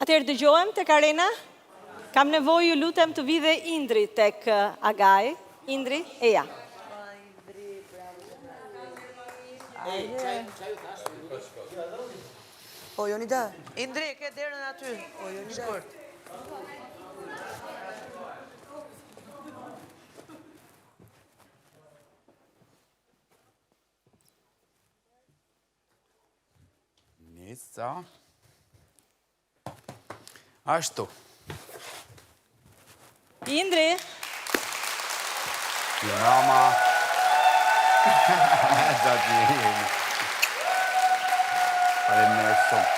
Atëherë dëgjohem tek Arena. Kam nevojë, ju lutem, të vi dhe Indri tek Agaj. Indri, eja. O, Jonida. Indri, ke derën aty. O, Jonida. Nisa. Ashtu. Indri. Rama. Zati. Faleminderit shumë.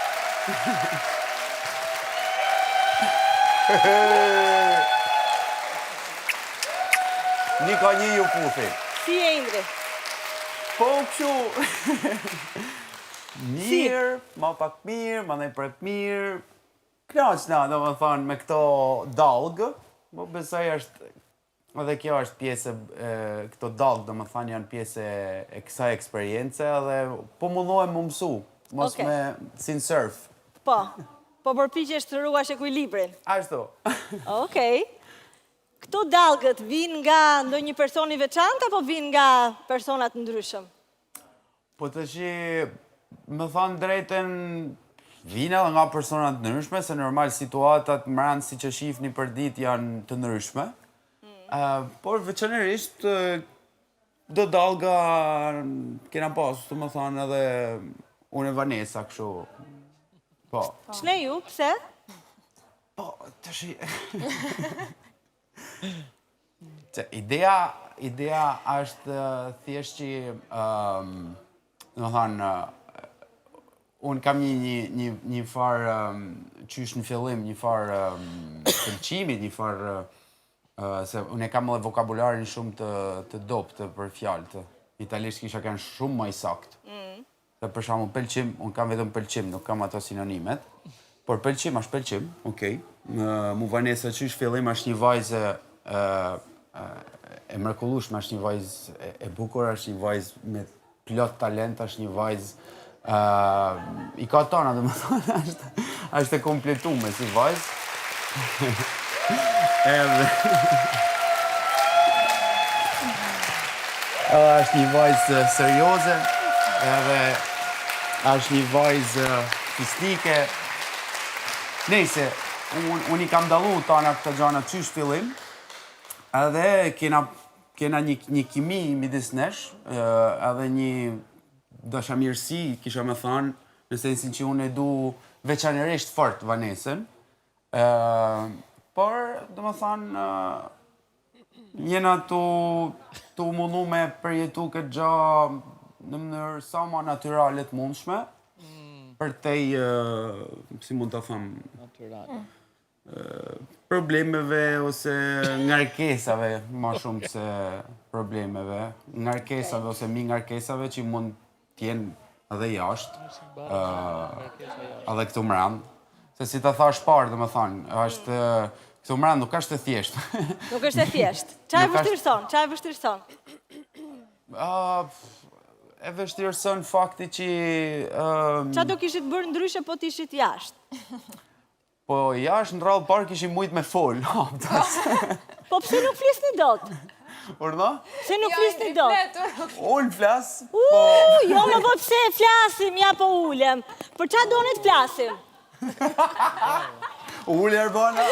Nika një ju puthi. Si e Indri? Po kështu. Mirë, ma pak mirë, ma nej prep mirë. Knaqna, do më thonë, me këto dalgë. Po besoj është, edhe kjo është pjesë, këto dalgë, do më thonë, janë pjesë e kësaj eksperience, dhe po mundohem më mësu, mos me si në surf. Po, po përpiqesh të ruash ekuilibrin. Ashtu. Okej. Këto dalgët vinë nga ndonjë person i veçantë apo vinë nga persona të ndryshëm? Po të që, më thonë drejten, vina dhe nga personat të ndryshme, se normal situatat mranë si që shifni për dit janë të ndryshme. Por veçanërisht, do dalga kena pasu, të më thonë edhe unë e Vanessa këshu. Po. Qne ju, pse? Po, të shi... Ideja është thjesht që, do më thonë, unë kam një farë, qysh në fillim, një farë pëlqimit, një farë, se unë e kam edhe vokabularin shumë të doptë për fjallë, italisht kisha kanë shumë më i sakt. Dhe për shamu pëlqim, unë kam vetëm pëlqim, nuk kam ato sinonimet, por pëlqim është pëlqim, okej. Mu Vanessa qysh fillim është një vajzë e mrekullueshme, është një vajzë e bukur, është një vajzë me plot talent, është një vajzë i ka tona, dhe më thonë, është e kompletume si vajzë. Edhe është një vajzë serioze, edhe është një vajzë fistike. Nejse, unë i kam dalu tana këta gjana qysh fillim, edhe kena një kimi midis nesh, edhe një dashamirësi, kisha me thanë, në sensin që unë e du veçanërisht fort Vanessën, por, do më thanë, jena tu mundu me përjetu këtë gja në mënyrë sa ma naturalet mundshme, për tej, si mund të thamë, problemeve ose ngarkesave, ma shumë se problemeve, ngarkesave ose mi ngarkesave që mund t'jenë edhe jashtë, edhe këtu mrandë. Se si të thash parë, dhe më thonë, këtu mrandë nuk është e thjeshtë. Nuk është e thjeshtë. Qa e vështirëson? Qa e vështirëson? E vështirëson fakti që... Qa do kishit bërë ndryshe po t'ishit jashtë? Po jashtë në rrallë parë kishim mujtë me folë. Po pse nuk flisni dot? Urna? Pse nuk flisni dot? Unë flasë. Jo, më po pse flasim, ja po ulem. Për qa doni të flasim? Ule Arbana?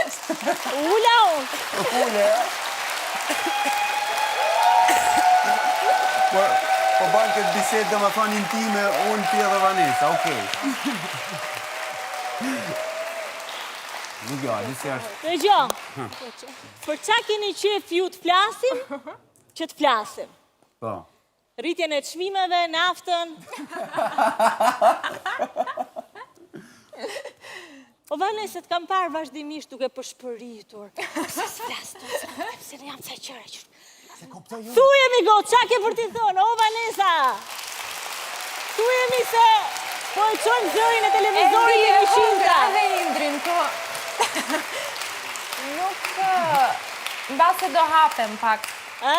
Ula unë. Ule. Po banë këtë bisedë dhe më thonë intime, unë ti edhe Vanessa, okej. Nuk jo, disi është... Dhe gjo, për qa keni qef ju të flasim, që të flasim? Po. Rritjen e çmimeve, naftën? O Vanessa, të kam parë vazhdimisht duke përshpëritur. Se s'flas të se në jam sa qëre. Thujemi go, qa ke për t'i thonë, o Vanessa? Thujemi se po e qonë zërin e televizorit e Mishinka. Edhe Indrin, po... Nuk... Mba se do hapem pak. A?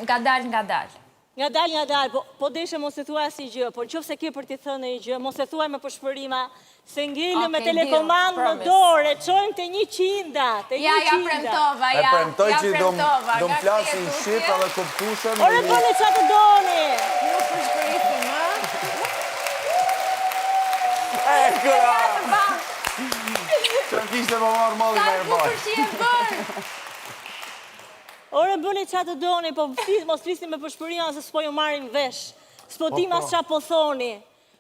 Nga dal. Nga dal, po deshe mos e thua asnjë gjë, po nëse ke për t'i thënë një gjë, mos e thuaj me përshpërima, se ngelëm me telekomandë në dorë, çojmë te 100-a, te 100-a. Ja premtova, ja. E premtoj që do flasin shqip edhe kuptueshëm. Ore bëni çfarë të doni. Nuk përshpërisim, Ekra! Që kishte më marrë malli me bërë. Ore bëni çfarë të doni, po mos flisni me përshpërima se s'po ju marrin vesh. S'po dim as çfarë po thoni.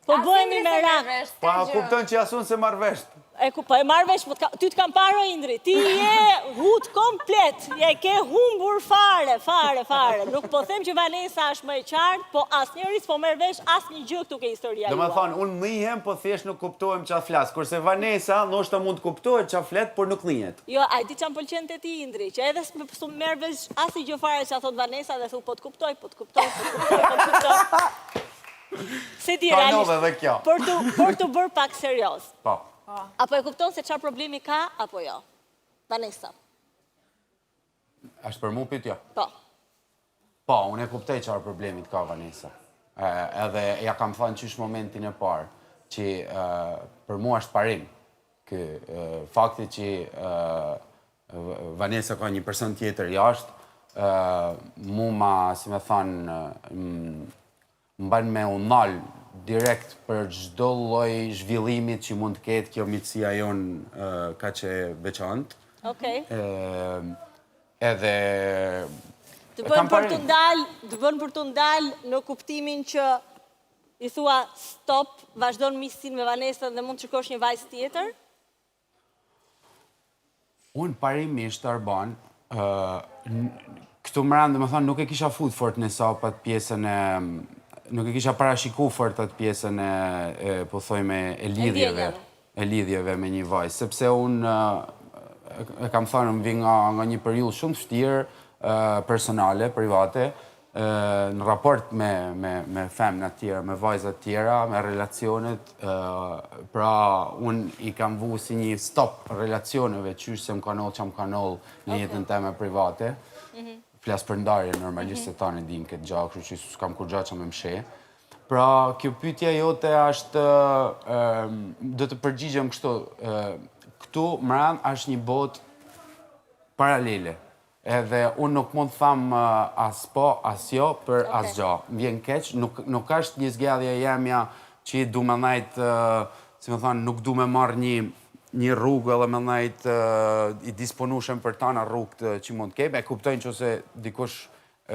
Po bëhemi me rak. Po a kupton që asun se marr vesh. Po e marr vesh, ty të kam parë Indri. Ti je hut komplet. Je ke humbur fare. Nuk po them që Vanesa është më e qartë, po asnjëri s'po merr vesh asnjë gjë këtu ke historia juaj. Domethënë, unë njihem, po thjesht nuk kuptohem çfarë flas. Kurse Vanesa ndoshta mund të kuptohet çfarë flet, por nuk njihet. Jo, ai di çam pëlqen te ti Indri, që edhe s'po merr vesh asnjë gjë fare çfarë thot Vanesa dhe thu po të kuptoj. Se ti realisht, për të bërë pak serioz. Po. Apo e kupton se çfarë problemi ka, apo jo? Vanesa. Është për mu pyetja? Po. Po, unë e kuptoj çfarë problemit ka Vanesa. Edhe ja kam thënë qysh momentin e parë, që për mua është parim. Fakti që Vanesa ka një person tjetër jashtë, mu ma, si me thënë, mban me unal direkt për çdo lloj zhvillimit që mund të ketë kjo miqësia jonë kaq e veçantë. Okej. Edhe Të bën për të ndalë në kuptimin që i thua stop, vazhdon miqësinë me Vanesën dhe mund të shikosh një vajzë tjetër? Unë parimisht Arban, këtu më randë, më thonë, nuk e kisha fut fort në sapat pjesën e nuk e kisha paraqiku fort atë pjesën po thojme, e lidhjeve me një vajzë, sepse unë e kam thënë më vi nga një periudhë shumë vështirë, personale, private, në raport me femnat tjera, me vajzat tjera, me relacionet, pra unë i kam vu si një stop relacioneve, qysh se më kanol që më kanol në jetën teme private, flas për ndarje, normalisht se ta në din këtë gjak, kështu që s'kam kur gjak që me mshe. Pra, kjo pyetja jote është, do të përgjigjem kështu, këtu mran është një botë paralele, edhe unë nuk mund thamë as po, as jo, për as gjo. Më vjen keq, nuk është një zgjedhje jemja që du me najtë, si me thanë, nuk du me marrë një rrugë edhe me najtë i disponushëm për tana rrugët që mund të kejmë, e kuptojnë që se dikush e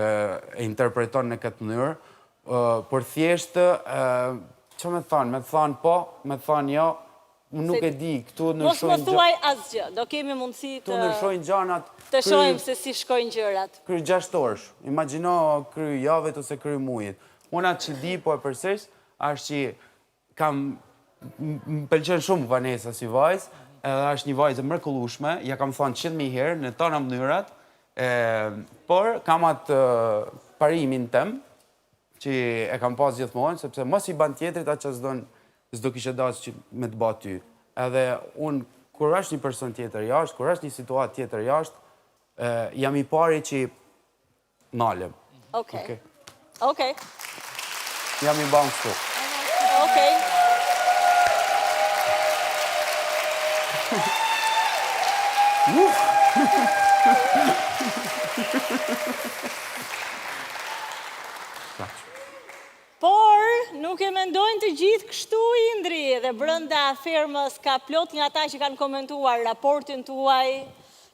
interpreton në këtë mënyrë, por thjeshtë, që me thanë po, me thanë jo, nuk e di, këtu nërshojnë... Mos më thuaj asgjë, do kemi mundësi të... Këtu nërshojnë gjanat... Të shojmë se si shkojnë gjërat. Kry 6 orësh, imagino kry javet ose kry mujit. Unë atë që di, po e përsëris, është që kam... Më pëlqen shumë Vanesa si vajzë, edhe është një vajzë mrekullueshme, ja kam thënë 100.000 herë në tona mënyrat, por kam atë parimin tem, që e kam pas gjithmonë, sepse mos i ban tjetrit atë që s'do kishe dasë që me të ba ty. Edhe unë, kur është një person tjetër jashtë, kur është një situatë tjetër jashtë, jam i pari që nalem. Okej. Jam i banë kështu. Okej. Por, nuk e mendojnë të gjithë kështu Indri, dhe brenda fermës ka plot nga ata që kanë komentuar raportin tuaj,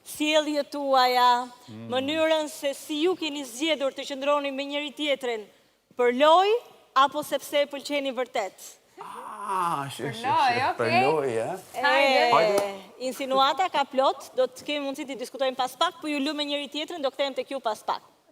sjelljet tuaja, mënyrën se si ju keni zgjedhur të qëndroni me njëri tjetrin për lojë apo sepse pëlqeni vërtet. Për lojë, Insinuata ka plot, do të kemi mundësi të diskutojmë pas pak, po ju lë me njëri tjetrin, do kthejmë tek ju pas pak.